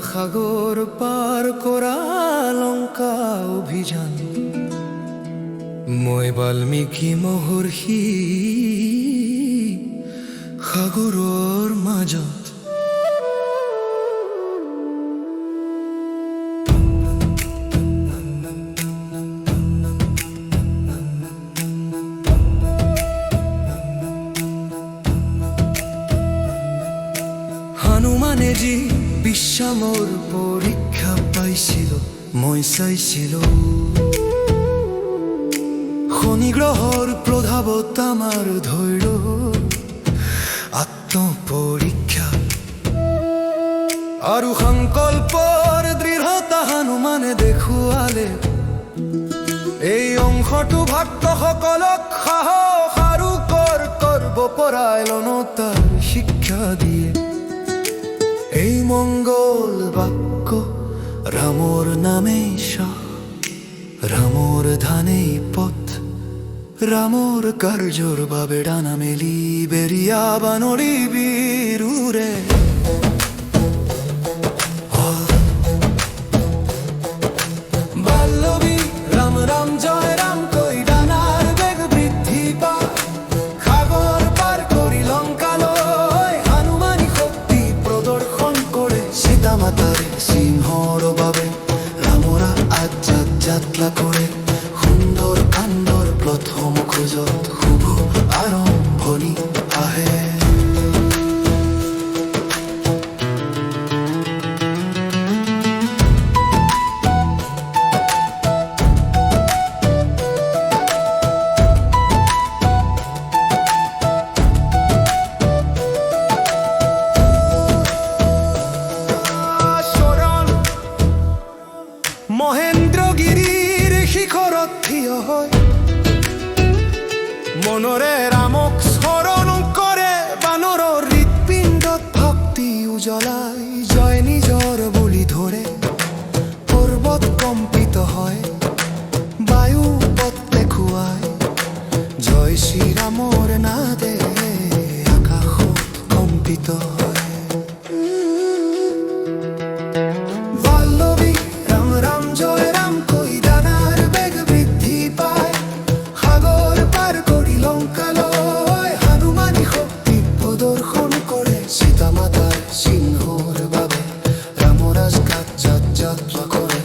সাগৰ পাৰ কৰা লঙ্কা অভিযান মই বাল্মীকি মহৰ্ষি সাগৰৰ মাজত হনুমানে যি বিশ্বামৰ পৰীক্ষা পাইছিল মই চাইছিলো শনি গ্ৰহৰ প্ৰভাৱত আমাৰ ধৈৰ্য আত্মপৰীক্ষা আৰু সংকল্পৰ দৃঢ়তা হনুমানে দেখুৱালে এই অংশটো ভক্তসকলক সাহস আৰু কৰ্তব্যপৰায়ণতাৰ শিক্ষা দিয়ে এই মংগল বাক্য ৰামৰ নামেই শাহ ৰামৰ ধানেই পথ ৰামৰ কাৰ্যৰ বাবে ডানা মেলি বেৰিয়া বানৰি বীৰুৰে বাল্লৱী ৰাম ৰাম জয় ৰাম কৈ ডানাৰ বেগ বৃদ্ধি পায় সাগৰ পাৰ কৰি লংকালৈ হনুমানী শক্তি প্ৰদৰ্শন কৰে সীতা মাতাৰ সিংহৰ বাবে ৰামৰা আজাদ যাত্ৰা কৰে সুন্দৰ কাণ্ডৰ প্ৰথম খোজত শুভ আৰম্ভণি আহে মহেন্দ্ৰগিৰিৰ শিখৰত থিয় হয় মনৰে ৰামক স্মৰণ কৰে বানৰৰ হৃৎপিণ্ডত ভক্তি উজ্বলাই জয় নিজৰ বুলি ধৰে পৰ্বত কম্পিত হয় বায়ু পথ দেখুৱাই জয় শ্ৰীৰামৰ নাদে আকাশত কম্পিত হয় বাল্লৱী ৰাম ৰাম জয় ৰাম কৈ ডানাৰ বেগ বৃদ্ধি পায় সাগৰ পাৰ কৰি লংকালৈ হনুমানী শক্তি প্ৰদৰ্শন কৰে সীতা মাতাৰ সিংহৰ বাবে ৰামৰাজ কাৰ্যত যাত্ৰা কৰে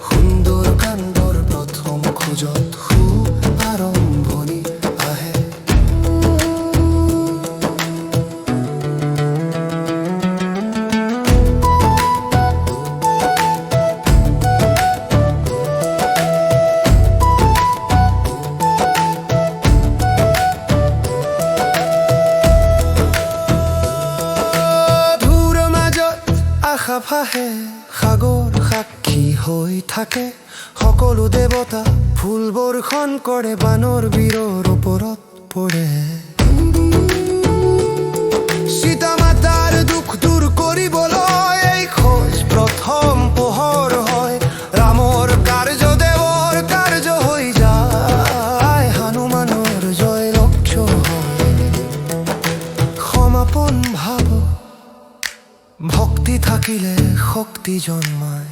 সুন্দৰ কাণ্ডৰ প্ৰথম খোজত শুভ আৰম্ভণি আহে আশা ভাহে সাগৰ সাক্ষী হৈ থাকে সকলো দেৱতা ফুল বৰ্ষণ কৰে বানৰ বীৰৰ ওপৰত পৰে সীতা মাতাৰ দুখ দূৰ কৰিবলৈ এই খোজ প্ৰথম পোহৰ হয় ৰামৰ কাৰ্য দেৱৰ কাৰ্য হৈ যায় হনুমানৰ জয় লক্ষ্য হয় সমাপন ভাৱ ভক্তি থাকিলে শক্তি জন্মায়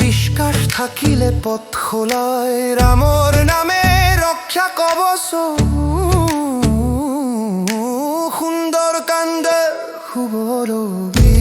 বিশ্বাস থাকিলে পথ খোলায় ৰামৰ নামে ৰক্ষা কৱচ সুন্দৰ কাণ্ডে শুভ ৰবি